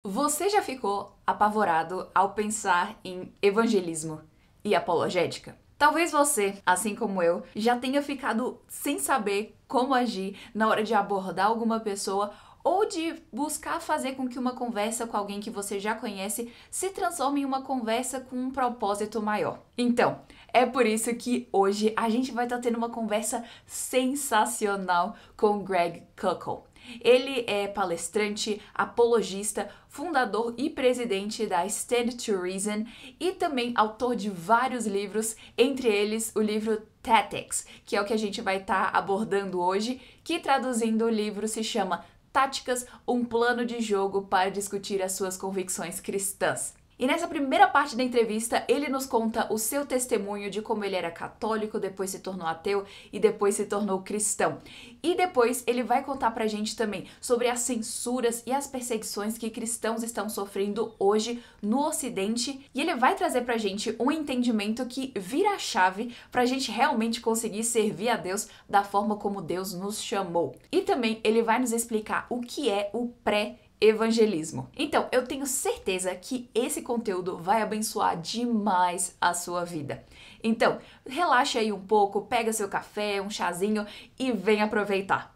Você já ficou apavorado ao pensar em evangelismo e apologética? Talvez você, assim como eu, já tenha ficado sem saber como agir na hora de abordar alguma pessoa ou de buscar fazer com que uma conversa com alguém que você já conhece se transforme em uma conversa com um propósito maior. Então, é por isso que hoje a gente vai estar tendo uma conversa sensacional com Greg Koukl. Ele é palestrante, apologista, fundador e presidente da Stand to Reason e também autor de vários livros, entre eles o livro Tactics, que é o que a gente vai estar abordando hoje, que traduzindo o livro se chama Táticas, um plano de jogo para discutir as suas convicções cristãs. E nessa primeira parte da entrevista, ele nos conta o seu testemunho de como ele era católico, depois se tornou ateu e depois se tornou cristão. E depois ele vai contar pra gente também sobre as censuras e as perseguições que cristãos estão sofrendo hoje no Ocidente. E ele vai trazer pra gente um entendimento que vira a chave pra gente realmente conseguir servir a Deus da forma como Deus nos chamou. E também ele vai nos explicar o que é o pré-evangelismo. Então, eu tenho certeza que esse conteúdo vai abençoar demais a sua vida. Então, relaxa aí um pouco, pega seu café, um chazinho e vem aproveitar.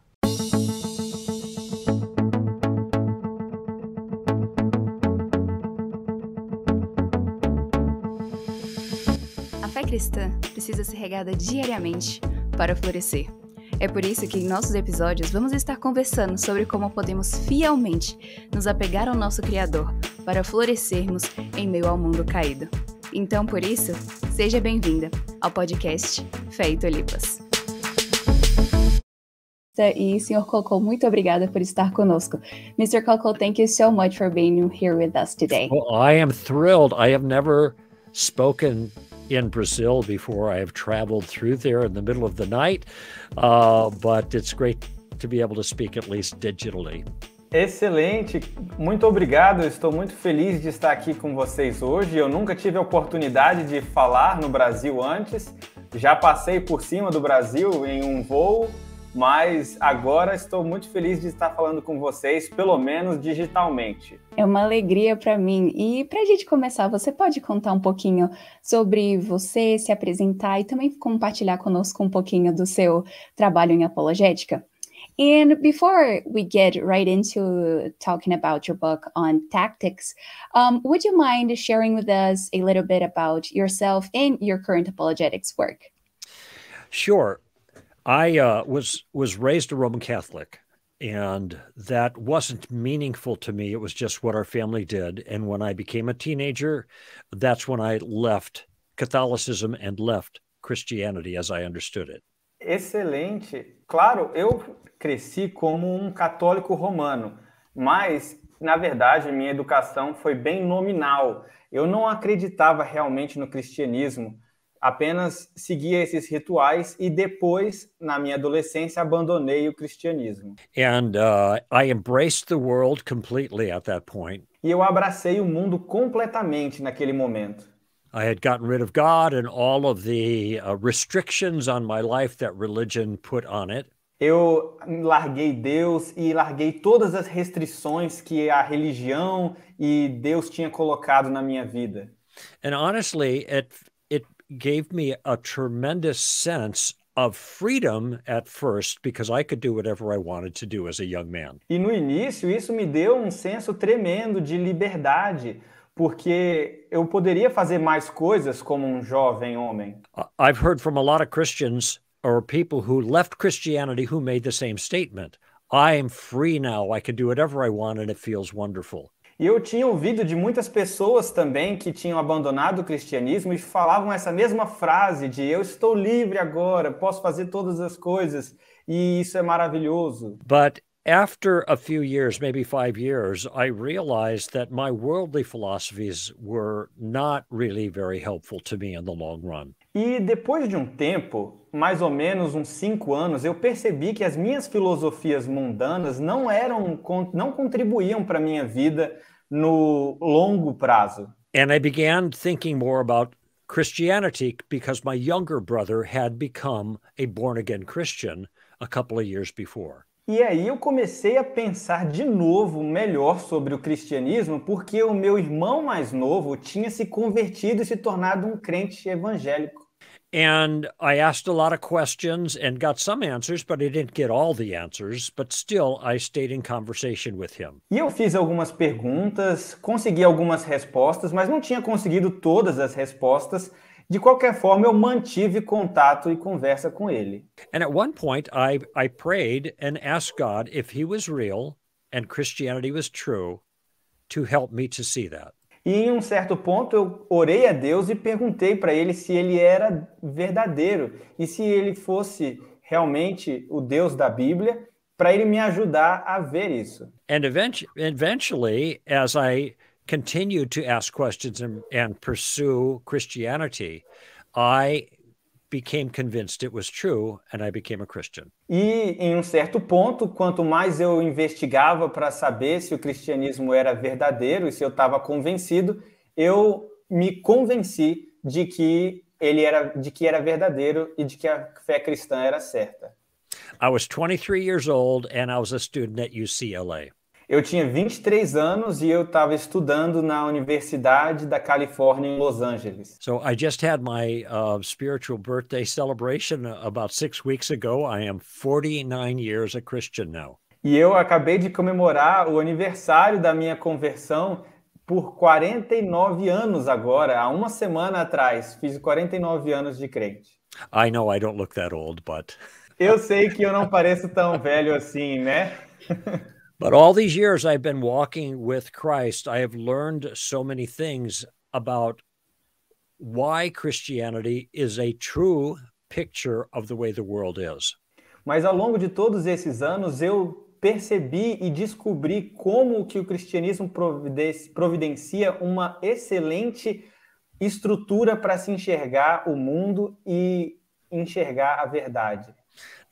A fé cristã precisa ser regada diariamente para florescer. É por isso que em nossos episódios vamos estar conversando sobre como podemos fielmente nos apegar ao nosso Criador para florescermos em meio ao mundo caído. Então, por isso, seja bem-vinda ao podcast Fé e Tulipas. E, Sr. Koukl, muito obrigada por estar conosco. Mr. Koukl, thank you so much for being here with us today. Well, I am thrilled. I have never spoken in Brazil before. I have traveled through there in the middle of the night, but it's great to be able to speak at least digitally. Excelente, muito obrigado. Estou muito feliz de estar aqui com vocês hoje. Eu nunca tive a oportunidade de falar no Brasil antes. Já passei por cima do Brasil em um voo, mas agora estou muito feliz de estar falando com vocês, pelo menos digitalmente. É uma alegria para mim. E para a gente começar, você pode contar um pouquinho sobre você, se apresentar e também compartilhar conosco um pouquinho do seu trabalho em apologética? And before we get right into talking about your book on tactics, would you mind sharing with us a little bit about yourself and your current apologetics work? Sure. I was raised a Roman Catholic, and that wasn't meaningful to me. It was just what our family did. And when I became a teenager, that's when I left Catholicism and left Christianity as I understood it. Excelente. Claro, eu cresci como um católico romano, mas, na verdade, minha educação foi bem nominal. Eu não acreditava realmente no cristianismo, apenas seguia esses rituais e depois, na minha adolescência, abandonei o cristianismo. And I embraced the world completely at that point. E eu abracei o mundo completamente naquele momento. I had gotten rid of God and all of the restrictions on my life that religion put on it. Eu larguei Deus e larguei todas as restrições que a religião e Deus tinha colocado na minha vida. And honestly, it gave me a tremendous sense of freedom at first because I could do whatever I wanted to do as a young man. E no início isso me deu um senso tremendo de liberdade, porque eu poderia fazer mais coisas como um jovem homem. I've heard from a lot of Christians or people who left Christianity who made the same statement. I am free now. I can do whatever I want and it feels wonderful. E eu tinha ouvido de muitas pessoas também que tinham abandonado o cristianismo e falavam essa mesma frase de eu estou livre agora, posso fazer todas as coisas e isso é maravilhoso. But after a few years, maybe 5 years, I realized that my worldly philosophies were not really very helpful to me in the long run. E depois de um tempo, mais ou menos uns 5 anos, eu percebi que as minhas filosofias mundanas não contribuíam para a minha vida no longo prazo. And I began thinking more about Christianity because my younger brother had become a born-again Christian a couple of years before. E aí eu comecei a pensar de novo melhor sobre o cristianismo, porque o meu irmão mais novo tinha se convertido e se tornado um crente evangélico. And I asked a lot of questions and got some answers, but I didn't get all the answers. But still, I stayed in conversation with him. E eu fiz algumas perguntas, consegui algumas respostas, mas não tinha conseguido todas as respostas. De qualquer forma, eu mantive contato e conversa com ele. And at one point, I prayed and asked God if he was real and Christianity was true to help me to see that. E em um certo ponto eu orei a Deus e perguntei para ele se ele era verdadeiro e se ele fosse realmente o Deus da Bíblia, para ele me ajudar a ver isso. And eventually, as I continued to ask questions and pursue Christianity, I became convinced it was true and I became a Christian. E em um certo ponto, quanto mais eu investigava para saber se o cristianismo era verdadeiro e se eu estava convencido, eu me convenci de que era verdadeiro e de que a fé cristã era certa. I was 23 years old and I was a student at UCLA. Eu tinha 23 anos e eu estava estudando na Universidade da Califórnia em Los Angeles. So I just had my spiritual birthday celebration about 6 weeks ago. I am 49 years a Christian now. E eu acabei de comemorar o aniversário da minha conversão por 49 anos agora, há uma semana atrás. Fiz 49 anos de crente. I know I don't look that old, but... Eu sei que eu não pareço tão velho assim, né? But all these years I've been walking with Christ, I have learned so many things about why Christianity is a true picture of the way the world is. Mas ao longo de todos esses anos eu percebi e descobri como que o cristianismo providencia uma excelente estrutura para se enxergar o mundo e enxergar a verdade.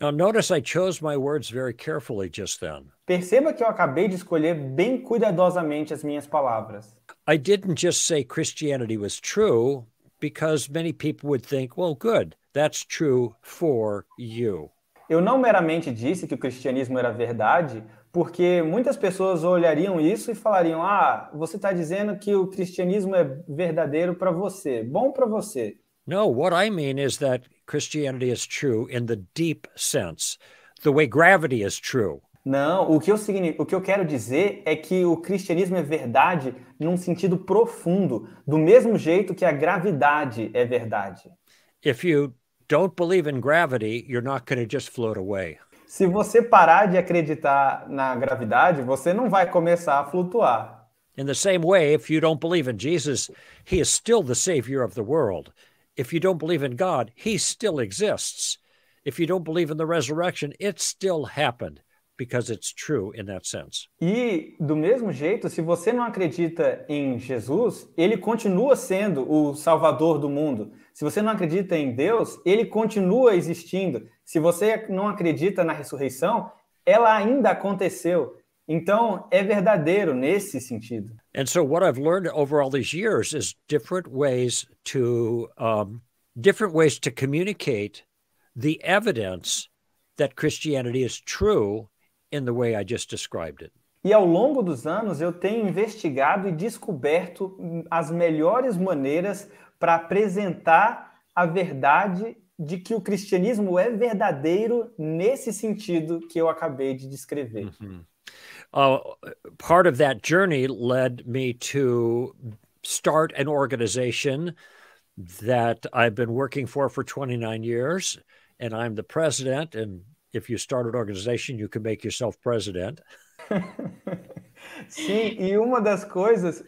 Now, notice I chose my words very carefully just then. Perceba que eu acabei de escolher bem cuidadosamente as minhas palavras. I didn't just say Christianity was true because many people would think, well, good, that's true for you. Eu não meramente disse que o cristianismo era verdade, porque muitas pessoas olhariam isso e falariam: ah, você está dizendo que o cristianismo é verdadeiro para você, bom para você. No, what I mean is that Christianity is true in the deep sense, the way gravity is true. Não, o que eu quero dizer é que o cristianismo é verdade num sentido profundo, do mesmo jeito que a gravidade é verdade. If you don't believe in gravity, you're not going to just float away. Se você parar de acreditar na gravidade, você não vai começar a flutuar. In the same way, if you don't believe in Jesus, he is still the savior of the world. If you don't believe in God, he still exists. If you don't believe in the resurrection, it still happened because it's true in that sense. E do mesmo jeito, se você não acredita em Jesus, ele continua sendo o Salvador do mundo. Se você não acredita em Deus, ele continua existindo. Se você não acredita na ressurreição, ela ainda aconteceu. Então, é verdadeiro nesse sentido. And so what I've learned over all these years is different ways to communicate the evidence that Christianity is true in the way I just described it. E ao longo dos anos, eu tenho investigado e descoberto as melhores maneiras para apresentar a verdade de que o cristianismo é verdadeiro nesse sentido que eu acabei de descrever. Mm-hmm. Part of that journey led me to start an organization that I've been working for 29 years, and I'm the president. And if you start an organization, you can make yourself president. Sim, e uma das coisas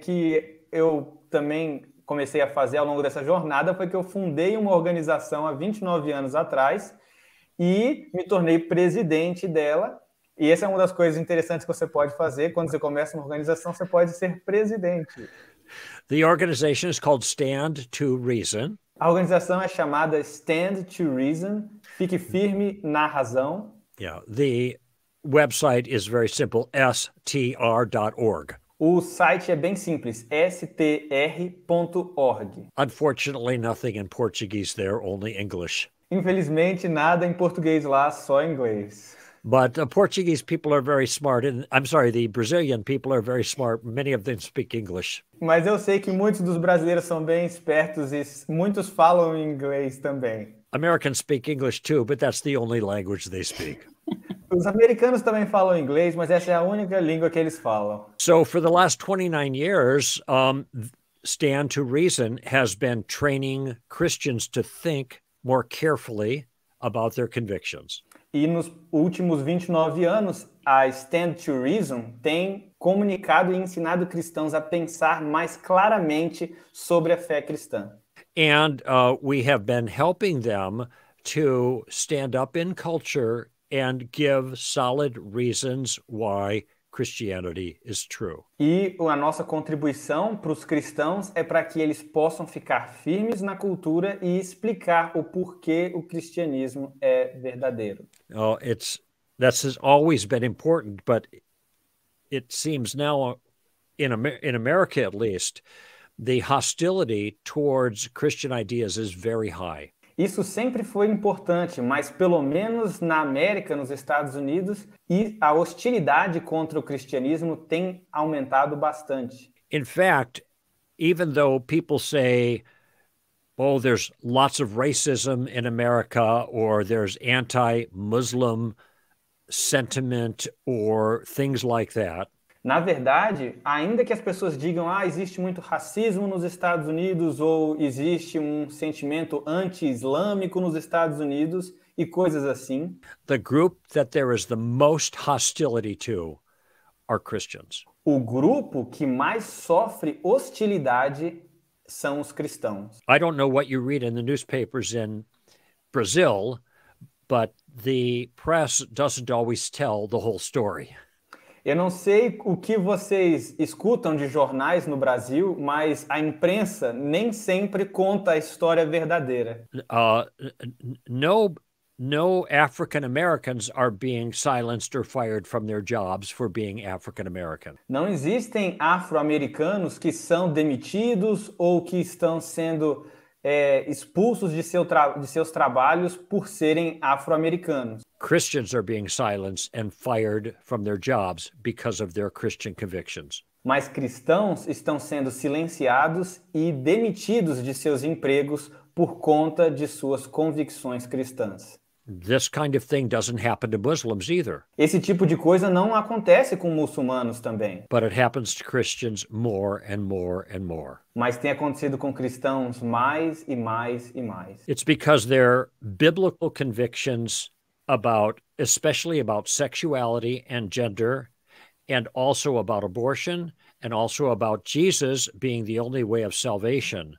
que eu também comecei a fazer ao longo dessa jornada foi que eu fundei uma organização há 29 anos atrás e me tornei presidente dela. E essa é uma das coisas interessantes que você pode fazer. Quando você começa uma organização, você pode ser presidente. The organization is called Stand to Reason. A organização é chamada Stand to Reason. Fique firme na razão. Yeah, the website is very simple, str.org. O site é bem simples, str.org. Unfortunately, nothing in Portuguese there, only English. Infelizmente, nada em português lá, só em inglês. But the Portuguese people are very smart, and I'm sorry, the Brazilian people are very smart. Many of them speak English. Mas eu sei que muitos dos brasileiros são bem espertos e muitos falam inglês também. Americans speak English too, but that's the only language they speak. Os americanos também falam inglês, mas essa é a única língua que eles falam. So for the last 29 years, Stand to Reason has been training Christians to think more carefully about their convictions. E nos últimos 29 anos, a Stand to Reason tem comunicado e ensinado cristãos a pensar mais claramente sobre a fé cristã. And we have been helping them to stand up in culture and give solid reasons why Christianity is true. E a nossa contribuição para os cristãos é para que eles possam ficar firmes na cultura e explicar o porquê o cristianismo é verdadeiro. That's always been important, but it seems now, in America at least, the hostility towards Christian ideas is very high. Isso sempre foi importante, mas pelo menos na América, nos Estados Unidos, a hostilidade contra o cristianismo tem aumentado bastante. In fact, even though people say, oh, there's lots of racism in America, or there's anti-Muslim sentiment, or things like that, na verdade, ainda que as pessoas digam existe muito racismo nos Estados Unidos ou existe um sentimento anti-islâmico nos Estados Unidos e coisas assim, the group that there is the most hostility to are Christians. O grupo que mais sofre hostilidade são os cristãos. I don't know what you read in the newspapers in Brazil, but the press doesn't always tell the whole story. Eu não sei o que vocês escutam de jornais no Brasil, mas a imprensa nem sempre conta a história verdadeira. No African Americans are being silenced or fired from their jobs for being African American. Não existem afro-americanos que são demitidos ou que estão sendo expulsos de seus trabalhos por serem afro-americanos. Christians are being silenced and fired from their jobs because of their Christian convictions. Mas cristãos estão sendo silenciados e demitidos de seus empregos por conta de suas convicções cristãs. This kind of thing doesn't happen to Muslims either. Esse tipo de coisa não acontece com muçulmanos também. But it happens to Christians more and more and more. Mas tem acontecido com cristãos mais e mais e mais. It's because their biblical convictions especially about sexuality and gender, and also about abortion, and also about Jesus being the only way of salvation.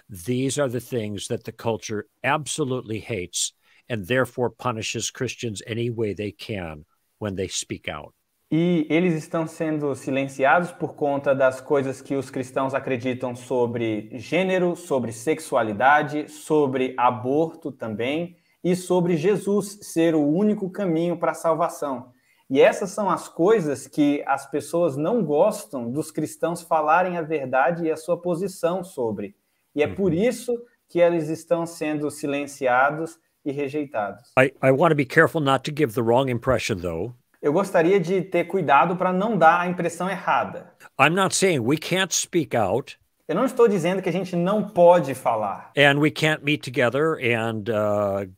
These are the things that the culture absolutely hates and therefore punishes Christians any way they can when they speak out. E eles estão sendo silenciados por conta das coisas que os cristãos acreditam sobre gênero, sobre sexualidade, sobre aborto também, e sobre Jesus ser o único caminho para a salvação. E essas são as coisas que as pessoas não gostam dos cristãos falarem a verdade e a sua posição sobre. E é por isso que eles estão sendo silenciados e rejeitados. I want to be careful not to give the wrong impression, though. Eu gostaria de ter cuidado para não dar a impressão errada. I'm not saying we can't speak out. Eu não estou dizendo que a gente não pode falar. And we can't meet together and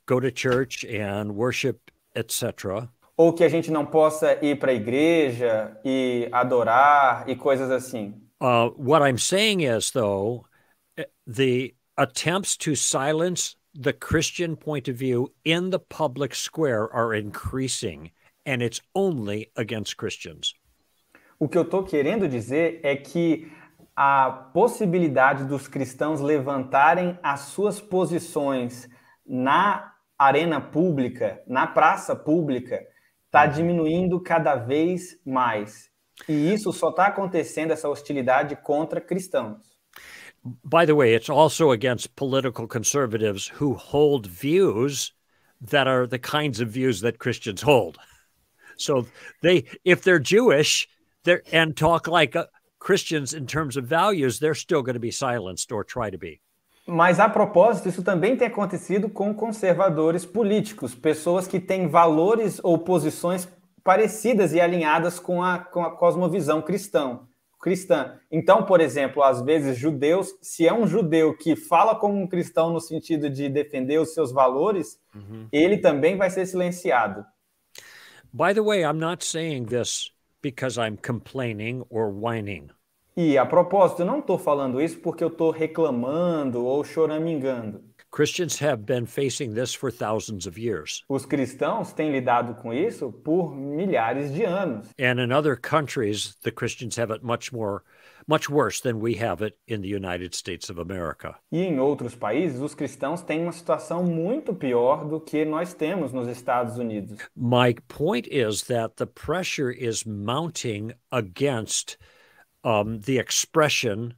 go to church and worship, etc. Ou que a gente não possa ir para a igreja e adorar e coisas assim. What I'm saying is, though, the attempts to silence the Christian point of view in the public square are increasing, and it's only against Christians. O que eu estou querendo dizer é que a possibilidade dos cristãos levantarem as suas posições na arena pública, na praça pública, está diminuindo cada vez mais. E isso só está acontecendo, essa hostilidade contra cristãos. By the way, it's also against political conservatives who hold views that are the kinds of views that Christians hold. So if they're Jewish and talk like Christians in terms of values, they're still going to be silenced or try to be. Mas, a propósito, isso também tem acontecido com conservadores políticos, pessoas que têm valores ou posições parecidas e alinhadas com a cosmovisão cristã. Então, por exemplo, às vezes, judeus, se é um judeu que fala como um cristão no sentido de defender os seus valores, ele também vai ser silenciado. By the way, I'm not saying this because I'm complaining or whining. E, a propósito, eu não estou falando isso porque eu estou reclamando ou choramingando. Christians have been facing this for thousands of years. Os cristãos têm lidado com isso por milhares de anos. And in other countries, the Christians have it much worse than we have it in the United States of America. E em outros países, os cristãos têm uma situação muito pior do que nós temos nos Estados Unidos. My point is that the pressure is mounting against the expression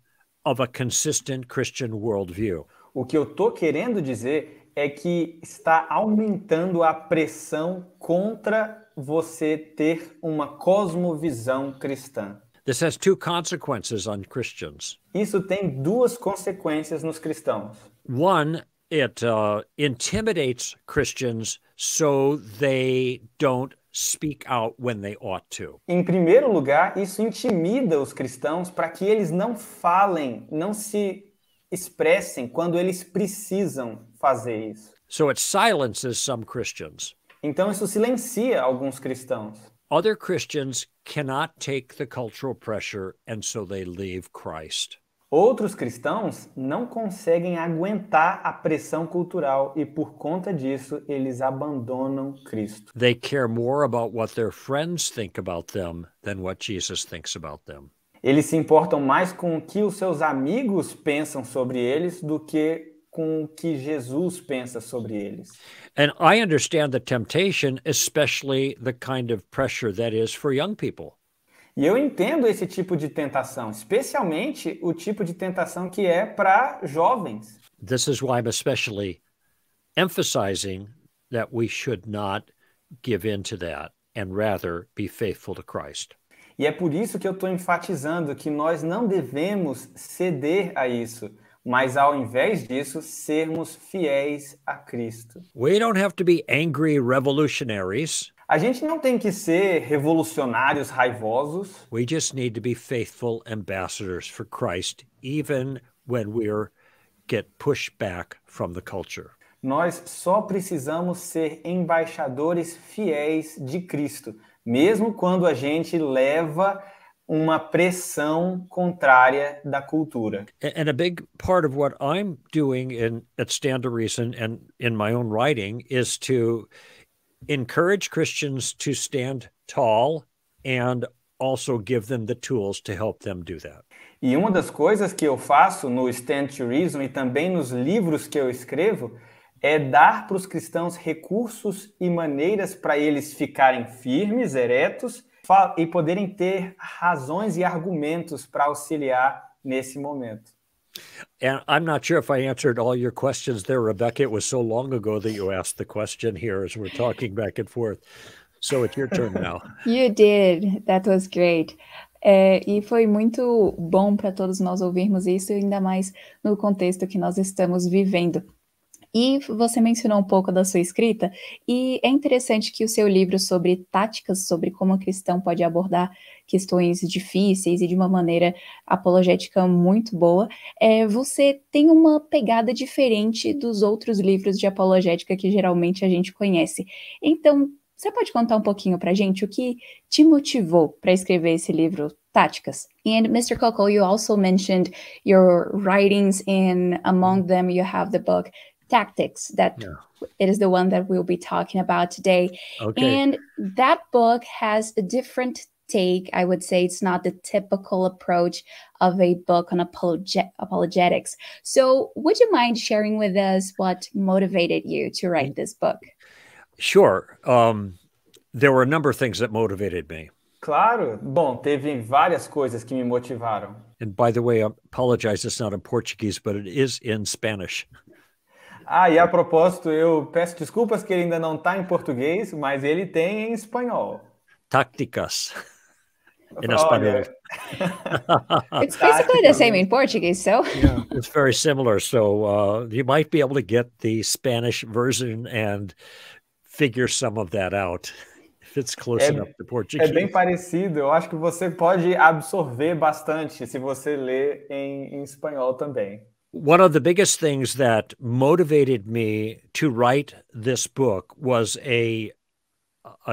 of a consistent Christian worldview. O que eu estou querendo dizer é que está aumentando a pressão contra você ter uma cosmovisão cristã. This has two consequences on Christians. Isso tem duas consequências nos cristãos. One, it intimidates Christians so they don't speak out when they ought to. Em primeiro lugar, isso intimida os cristãos para que eles não falem, não se expressem quando eles precisam fazer isso. So it silences some Christians. Então isso silencia alguns cristãos. Other Christians cannot take the cultural pressure, and so they leave Christ. Outros cristãos não conseguem aguentar a pressão cultural e, por conta disso, eles abandonam Cristo. They care more about what their friends think about them than what Jesus thinks about them. Eles se importam mais com o que os seus amigos pensam sobre eles do que com o que Jesus pensa sobre eles. And I understand the temptation, especially the kind of pressure that is for young people. E eu entendo esse tipo de tentação, especialmente o tipo de tentação que é para jovens. This is why I'm especially emphasizing that we should not give in to that and rather be faithful to Christ. E é por isso que eu estou enfatizando que nós não devemos ceder a isso, mas ao invés disso, sermos fiéis a Cristo. We don't have to be angry revolutionaries. A gente não tem que ser revolucionários raivosos. We just need to be faithful ambassadors for Christ, even when we get pushed back from the culture. Nós só precisamos ser embaixadores fiéis de Cristo, mesmo quando a gente leva uma pressão contrária da cultura. And a big part of what I'm doing at Stand to Reason and in my own writing is to encourage Christians to stand tall and also give them the tools to help them do that. E uma das coisas que eu faço no Stand to Reason e também nos livros que eu escrevo é dar para os cristãos recursos e maneiras para eles ficarem firmes, eretos e poderem ter razões e argumentos para auxiliar nesse momento. And I'm not sure if I answered all your questions there, Rebecca. It was so long ago that you asked the question here as we're talking back and forth. So it's your turn now. You did. That was great. E foi muito bom para todos nós ouvirmos isso, ainda mais no contexto que nós estamos vivendo. E você mencionou um pouco da sua escrita, e é interessante que o seu livro sobre táticas, sobre como o cristão pode abordar questões difíceis e de uma maneira apologética muito boa, você tem uma pegada diferente dos outros livros de apologética que geralmente a gente conhece. Então, você pode contar um pouquinho pra gente o que te motivou para escrever esse livro, Táticas? And Mr. Coco, you also mentioned your writings, and among them you have the book Tactics, that it is the one that we'll be talking about today. Okay. And that book has a different take. I would say it's not the typical approach of a book on apologetics. So would you mind sharing with us what motivated you to write this book? Sure. There were a number of things that motivated me. Claro. Bom, teve várias coisas que me motivaram. And by the way, I apologize, it's not in Portuguese, but it is in Spanish. E a propósito, eu peço desculpas que ele ainda não está em português, mas ele tem em espanhol. Tácticas. in Espanol. It's basically the same in Portuguese, so. Yeah, it's very similar. So you might be able to get the Spanish version and figure some of that out if it's close enough to Portuguese. É bem parecido. Eu acho que você pode absorver bastante se você ler em espanhol também. One of the biggest things that motivated me to write this book was a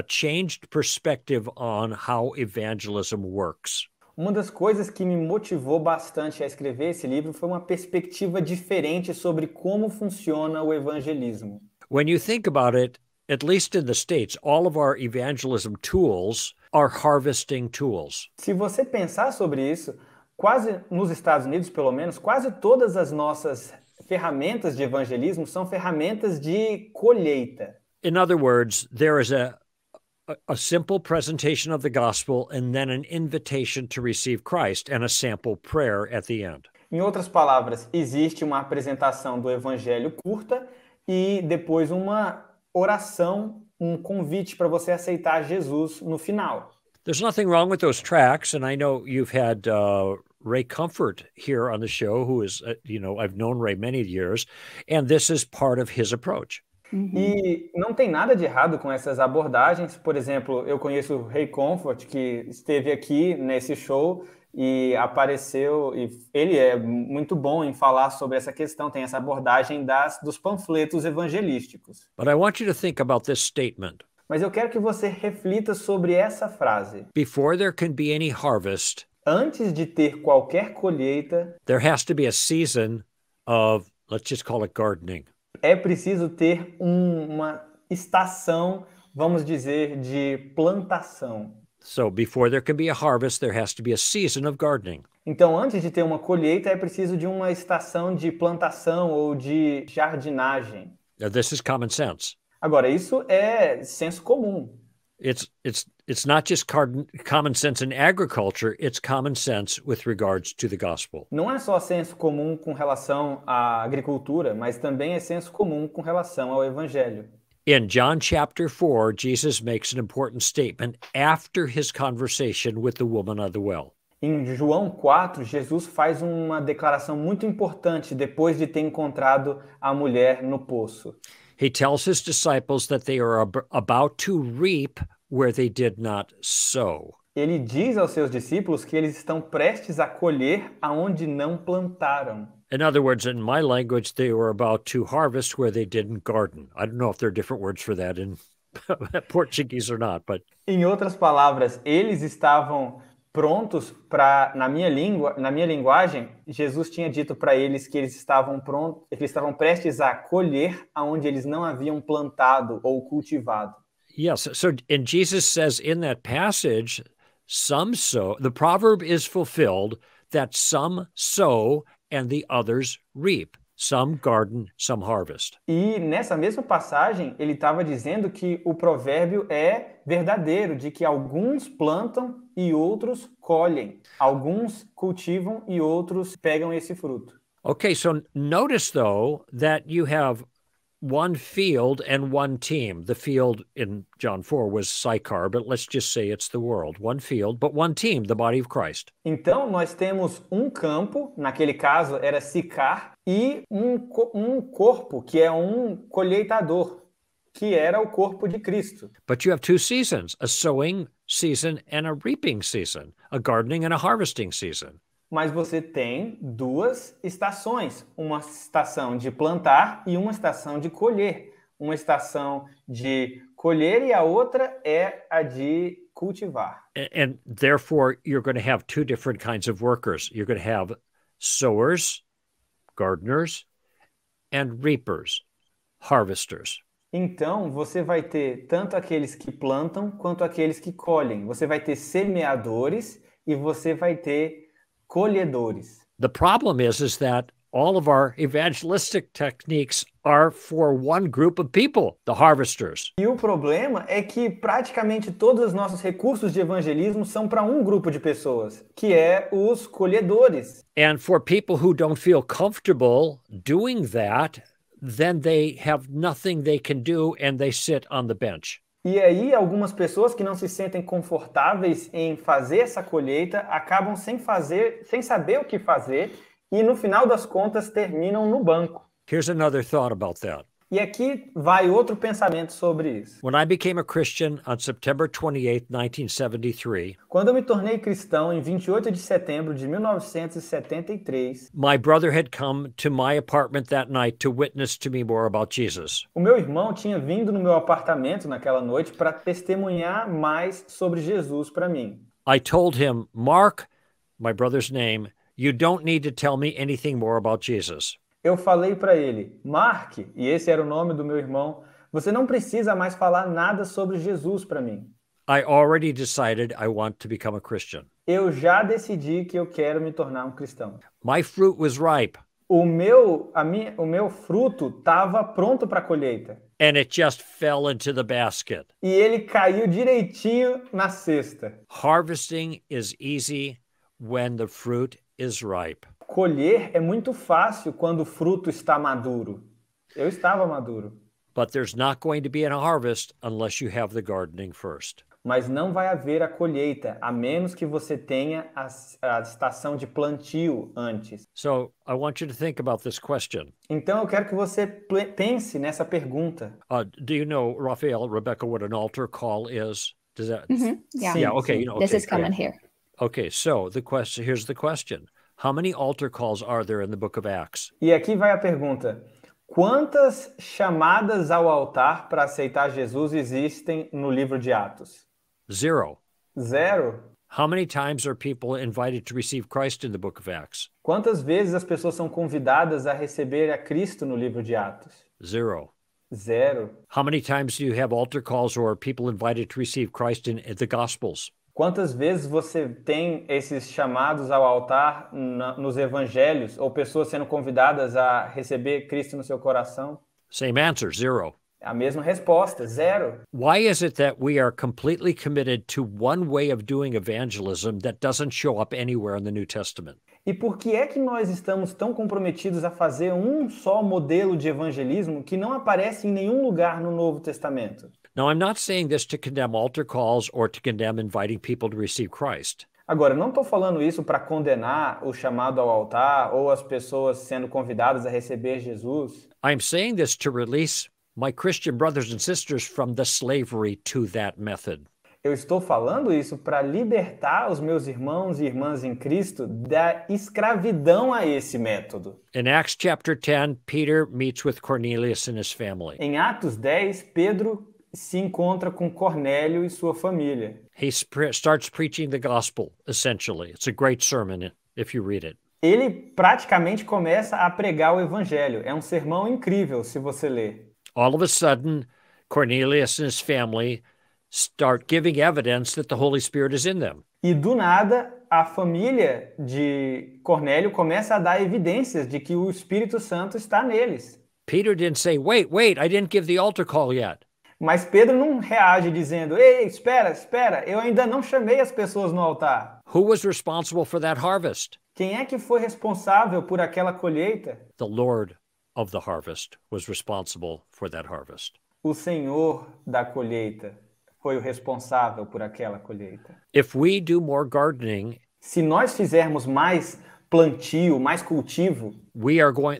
changed perspective on how evangelism works. Uma das coisas que me motivou bastante a escrever esse livro foi uma perspectiva diferente sobre como funciona o evangelismo. When you think about it, at least in the States, all of our evangelism tools are harvesting tools. Se você pensar sobre isso, quase nos Estados Unidos, pelo menos, quase todas as nossas ferramentas de evangelismo são ferramentas de colheita. In other words, there is a simple presentation of the gospel and then an invitation to receive Christ and a sample prayer at the end. Em outras palavras, existe uma apresentação do evangelho curta e depois uma oração, um convite para você aceitar Jesus no final. There's nothing wrong with those tracks, and I know you've had Ray Comfort here on the show, who is, I've known Ray many years, and this is part of his approach. E não tem nada de errado com essas abordagens. Por exemplo, eu conheço o Ray Comfort, que esteve aqui nesse show e apareceu, e ele é muito bom em falar sobre essa questão, tem essa abordagem dos panfletos evangelísticos. But I want you to think about this statement. Mas eu quero que você reflita sobre essa frase. Before there can be any harvest, antes de ter qualquer colheita, there has to be a season of, let's just call it gardening. É preciso ter uma estação, vamos dizer, de plantação. So before there can be a harvest, there has to be a season of gardening. Então, antes de ter uma colheita, é preciso de uma estação de plantação ou de jardinagem. Now, this is common sense. Agora, isso é senso comum. It's not just common sense in agriculture, it's common sense with regards to the gospel. Não é só senso comum com relação à agricultura, mas também é senso comum com relação ao evangelho. In John chapter 4, Jesus makes an important statement after his conversation with the woman of the well. Em João 4, Jesus faz uma declaração muito importante depois de ter encontrado a mulher no poço. He tells his disciples that they are about to reap where they did not sow. Ele diz aos seus discípulos que eles estão prestes a colher aonde não plantaram. In other words, in my language, they were about to harvest where they didn't garden. I don't know if there are different words for that in Portuguese or not, but... Em outras palavras, eles estavam prontos para, na minha linguagem, Jesus tinha dito para eles que eles estavam prestes a colher aonde eles não haviam plantado ou cultivado. Yes, so and Jesus says in that passage, some sow, the proverb is fulfilled that some sow and the others reap. Some garden, some harvest. E nessa mesma passagem, ele estava dizendo que o provérbio é verdadeiro, de que alguns plantam e outros colhem. Alguns cultivam e outros pegam esse fruto. Okay, so notice, though, that you have one field and one team. The field in John 4 was Sychar, but let's just say it's the world. One field, but one team, the body of Christ. Então, nós temos um campo, naquele caso era Sychar, e um corpo, que é um colheitador, que era o corpo de Cristo. But you have two seasons, a sowing season and a reaping season, a gardening and a harvesting season. Mas você tem duas estações, uma estação de plantar e uma estação de colher. Uma estação de colher e a outra é a de cultivar. And therefore, you're going to have two different kinds of workers. You're going to have sowers, gardeners, and reapers, harvesters. Então, você vai ter tanto aqueles que plantam quanto aqueles que colhem. Você vai ter semeadores e você vai ter colhedores. The problem is that all of our evangelistic techniques are for one group of people, the harvesters. E o problema é que praticamente todos os nossos recursos de evangelismo são para um grupo de pessoas, que é os colhedores. And for people who don't feel comfortable doing that, then they have nothing they can do and they sit on the bench. E aí, algumas pessoas que não se sentem confortáveis em fazer essa colheita acabam sem saber o que fazer e, no final das contas, terminam no banco. Here's another thought about that. E aqui vai outro pensamento sobre isso. When I became a Christian on September 28, 1973, Quando eu me tornei cristão em 28 de setembro de 1973, my brother had come to my apartment that night to witness to me more about Jesus. o meu irmão tinha vindo no meu apartamento naquela noite para testemunhar mais sobre Jesus para mim. I told him, Mark, my brother's name, you don't need to tell me anything more about Jesus. Eu falei para ele, Mark, e esse era o nome do meu irmão, você não precisa mais falar nada sobre Jesus para mim. I already decided I want to become a Christian. Eu já decidi que eu quero me tornar um cristão. My fruit was ripe, O meu fruto estava pronto para a colheita. and it just fell into the basket. E ele caiu direitinho na cesta. Harvesting is easy when the fruit is ripe. Colher é muito fácil quando o fruto está maduro. Eu estava maduro. But there's not going to be a harvest unless you have the gardening first. Mas não vai haver a colheita, a menos que você tenha a estação de plantio antes. So I want you to think about this question. Então eu quero que você pense nessa pergunta. Do you know, Raphael, Rebecca, what an altar call is? Does that? Yeah. Yeah. Okay. You know. This Okay, is common here. okay. So here's the question: how many altar calls are there in the book of Acts? E aqui vai a pergunta. Quantas chamadas ao altar para aceitar Jesus existem no livro de Atos? 0. 0? How many times are people invited to receive Christ in the book of Acts? Quantas vezes as pessoas são convidadas a receber a Cristo no livro de Atos? 0. 0. How many times do you have altar calls or people invited to receive Christ in the Gospels? Quantas vezes você tem esses chamados ao altar nos evangelhos ou pessoas sendo convidadas a receber Cristo no seu coração? Same answer, 0. A mesma resposta, 0. Why is it that we are completely committed to one way of doing evangelism that doesn't show up anywhere in the New Testament? E por que é que nós estamos tão comprometidos a fazer um só modelo de evangelismo que não aparece em nenhum lugar no Novo Testamento? Now, I'm not saying this to condemn altar calls or to condemn inviting people to receive Christ. Agora, não estou falando isso para condenar o chamado ao altar ou as pessoas sendo convidadas a receber Jesus. I'm saying this to release my Christian brothers and sisters from the slavery to that method. Eu estou falando isso para libertar os meus irmãos e irmãs em Cristo da escravidão a esse método. In Acts chapter 10, Peter meets with Cornelius and his family. Em Atos 10, Pedro se encontra com Cornélio e sua família. He starts preaching the gospel, essentially. It's a great sermon if you read it. Ele praticamente começa a pregar o evangelho. É um sermão incrível se você ler. All of a sudden, Cornelius and his family start giving evidence that the Holy Spirit is in them. E do nada, a família de Cornélio começa a dar evidências de que o Espírito Santo está neles. Peter didn't say, wait, I didn't give the altar call yet. Mas Pedro não reage dizendo, ei, espera, eu ainda não chamei as pessoas no altar. Who was responsible for that harvest? Quem é que foi responsável por aquela colheita? The Lord of the harvest was responsible for that harvest. O Senhor da colheita foi o responsável por aquela colheita. If we do more gardening, se nós fizermos mais plantio, mais cultivo,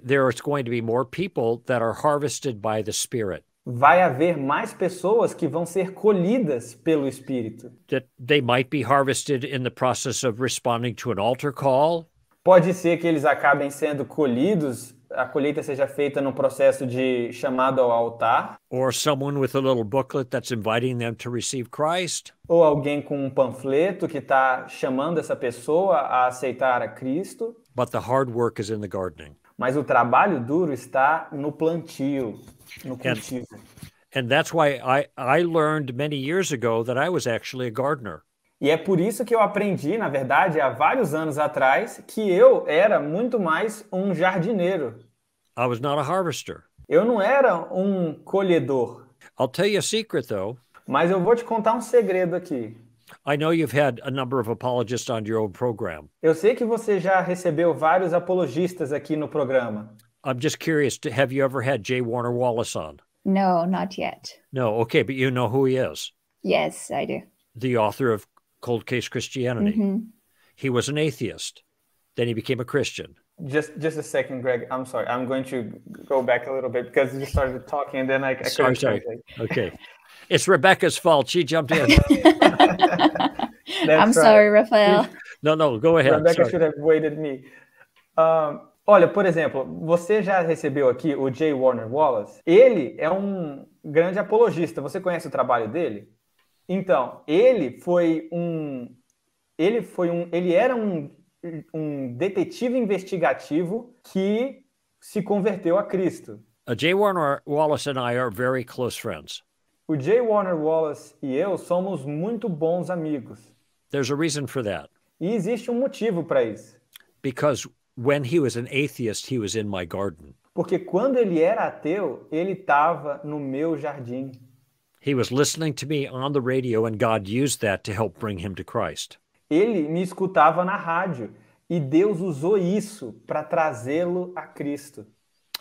there's going to be more people that are harvested by the Spirit. Vai haver mais pessoas que vão ser colhidas pelo Espírito. That they might be harvested in the process of responding to an altar call. Pode ser que eles acabem sendo colhidos, a colheita seja feita no processo de chamado ao altar. Or someone with a little booklet that's inviting them to receive Christ. Ou alguém com um panfleto que está chamando essa pessoa a aceitar a Cristo. But the hard work is in the gardening. Mas o trabalho duro está no plantio, no cultivo. And that's why I learned many years ago that I was actually a gardener. E é por isso que eu aprendi, na verdade, há vários anos atrás, que eu era muito mais um jardineiro. I was not a harvester. Eu não era um colhedor. I'll tell you a secret, though. Mas eu vou te contar um segredo aqui. I know you've had a number of apologists on your own program. Eu sei que você já recebeu vários apologistas aqui no programa. I'm just curious, have you ever had J. Warner Wallace on? No, not yet. No, okay, but you know who he is. Yes, I do. The author of Cold Case Christianity. Mm-hmm. He was an atheist. Then he became a Christian. Just a second, Greg. I'm sorry. I'm going to go back a little bit because you started talking and then I couldn't translate. Okay. It's Rebecca's fault. She jumped in. I'm sorry, Rafael. No, go ahead. Rebecca Sorry. should have waited me. Olha, por exemplo, você já recebeu aqui o J. Warner Wallace? Ele é um grande apologista. Você conhece o trabalho dele? Então, ele era um detetive investigativo que se converteu a Cristo. J. Warner Wallace and I are very close friends. O J. Warner Wallace e eu somos muito bons amigos. There's a reason for that. E existe um motivo para isso. Because when he was an atheist, he was in my garden. Porque quando ele era ateu, ele estava no meu jardim. He was listening to me on the radio, and God used that to help bring him to Christ. Ele me escutava na rádio e Deus usou isso para trazê-lo a Cristo.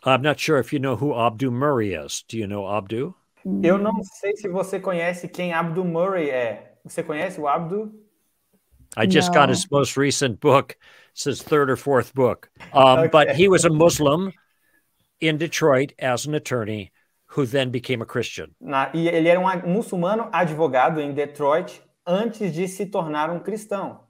I'm not sure if you know who Abdu Murray is. Do you know Abdu? Eu não sei se você conhece quem Abdu Murray é. Você conhece o Abdu? I just got his most recent book. It's his third or fourth book. But he was a Muslim in Detroit as an attorney who then became a Christian. E ele era um muçulmano advogado em Detroit antes de se tornar um cristão.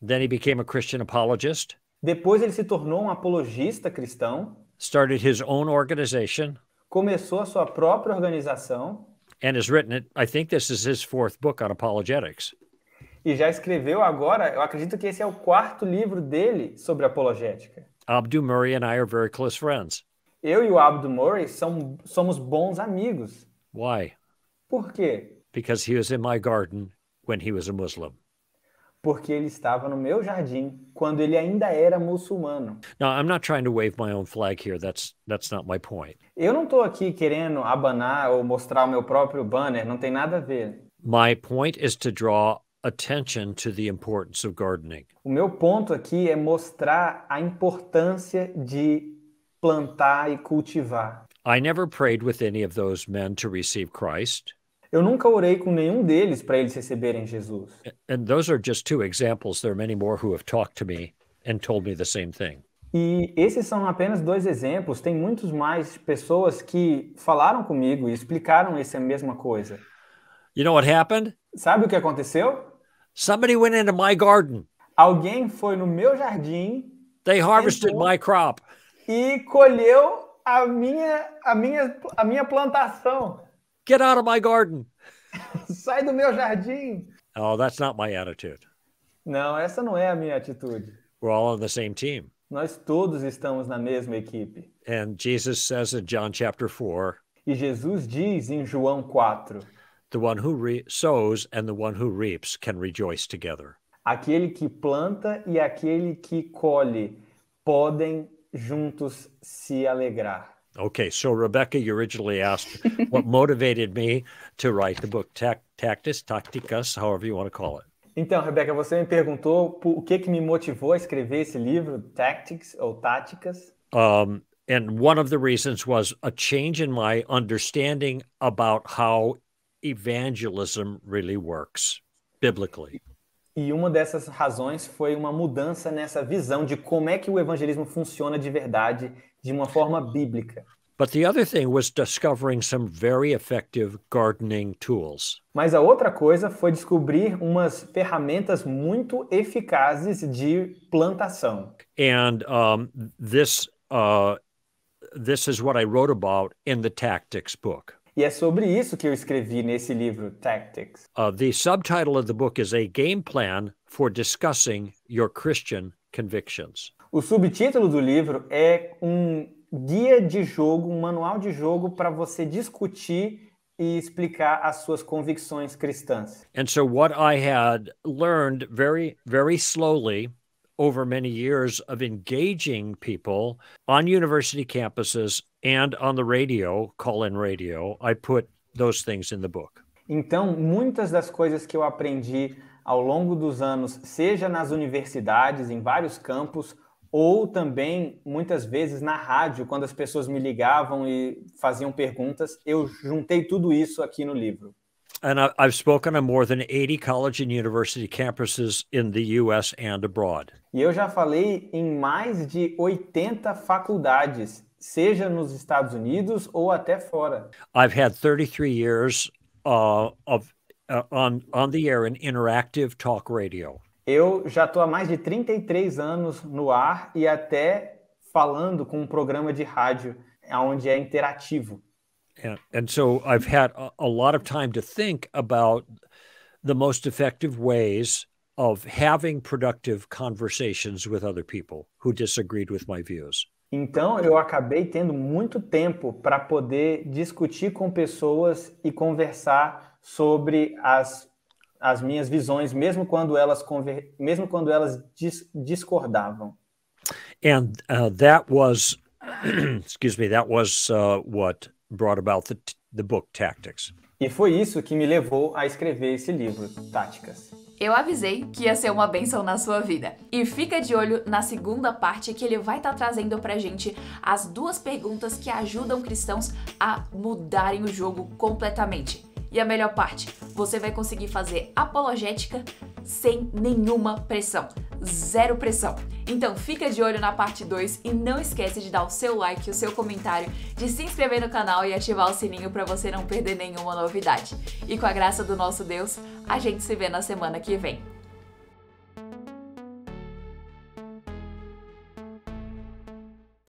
Then he became a Christian apologist. Depois ele se tornou um apologista cristão. Started his own organization. Começou a sua própria organização. And has written it. I think this is his fourth book on apologetics. E já escreveu agora, eu acredito que esse é o quarto livro dele sobre apologética. Abdu Murray and I are very close friends. Eu e o Abdu Murray somos bons amigos. Why? Por quê? Because he was in my garden when he was a Muslim. Porque ele estava no meu jardim quando ele ainda era muçulmano. Now, I'm not trying to wave my own flag here. That's not my point. Eu não estou aqui querendo abanar ou mostrar o meu próprio banner, não tem nada a ver. My point is to draw attention to the importance of gardening. O meu ponto aqui é mostrar a importância de plantar e cultivar. I never prayed with any of those men to receive Christ. Eu nunca orei com nenhum deles para eles receberem Jesus. And those are just two examples. There are many more who have talked to me and told me the same thing. E esses são apenas dois exemplos. Tem muitos mais pessoas que falaram comigo e explicaram essa mesma coisa. You know what happened? Sabe o que aconteceu? Somebody went into my garden. Alguém foi no meu jardim. They harvested my crop. E colheu a minha plantação. Get out of my garden. Sai do meu jardim. Oh, that's not my attitude. Não, essa não é a minha atitude. We're all on the same team. Nós todos estamos na mesma equipe. And Jesus says in John chapter 4, E Jesus diz em João 4, the one who sows and the one who reaps can rejoice together. aquele que planta e aquele que colhe podem juntos se alegrar. Okay, so Rebecca, you originally asked what motivated me to write the book Táticas, however you want to call it. Então, Rebeca, você me perguntou o que me motivou a escrever esse livro, Tactics ou Táticas. And one of the reasons was a change in my understanding about how evangelism really works biblically. E uma dessas razões foi uma mudança nessa visão de como é que o evangelismo funciona de verdade, de uma forma bíblica. But the other thing was discovering some very effective gardening tools. Mas a outra coisa foi descobrir umas ferramentas muito eficazes de plantação. And this is what I wrote about in the Tactics book. E é sobre isso que eu escrevi nesse livro, Tactics. The subtitle of the book is A Game Plan for Discussing Your Christian Convictions. O subtítulo do livro é um guia de jogo, um manual de jogo para você discutir e explicar as suas convicções cristãs. And so what I had learned very, very slowly over many years of engaging people on university campuses and on the radio, call-in radio, I put those things in the book. Então, muitas das coisas que eu aprendi ao longo dos anos, seja nas universidades, em vários campos, ou também, muitas vezes, na rádio, quando as pessoas me ligavam e faziam perguntas, eu juntei tudo isso aqui no livro. And I've spoken on more than 80 college and university campuses in the U.S. and abroad. E eu já falei em mais de 80 faculdades, seja nos Estados Unidos ou até fora. I've had 33 years on the air in interactive talk radio. Eu já estou há mais de 33 anos no ar e até falando com um programa de rádio onde é interativo. And so I've had a lot of time to think about the most effective ways of having productive conversations with other people who disagreed with my views. Então, eu acabei tendo muito tempo para poder discutir com pessoas e conversar sobre as minhas visões, mesmo quando elas discordavam. And that was, excuse me, that was what brought about the book Tactics. E foi isso que me levou a escrever esse livro, Táticas. Eu avisei que ia ser uma bênção na sua vida. E fica de olho na segunda parte que ele vai estar trazendo pra gente as 2 perguntas que ajudam cristãos a mudarem o jogo completamente. E a melhor parte, você vai conseguir fazer apologética sem nenhuma pressão. 0 pressão. Então fica de olho na parte 2 e não esquece de dar o seu like, o seu comentário, de se inscrever no canal e ativar o sininho para você não perder nenhuma novidade. E com a graça do nosso Deus, a gente se vê na semana que vem.